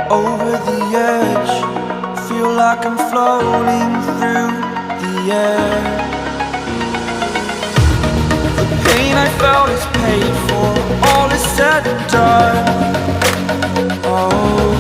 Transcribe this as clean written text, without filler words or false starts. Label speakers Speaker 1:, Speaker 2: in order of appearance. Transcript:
Speaker 1: Over the edge, feel like I'm floating through the air. The pain I felt is paid for, all is said and done. Oh,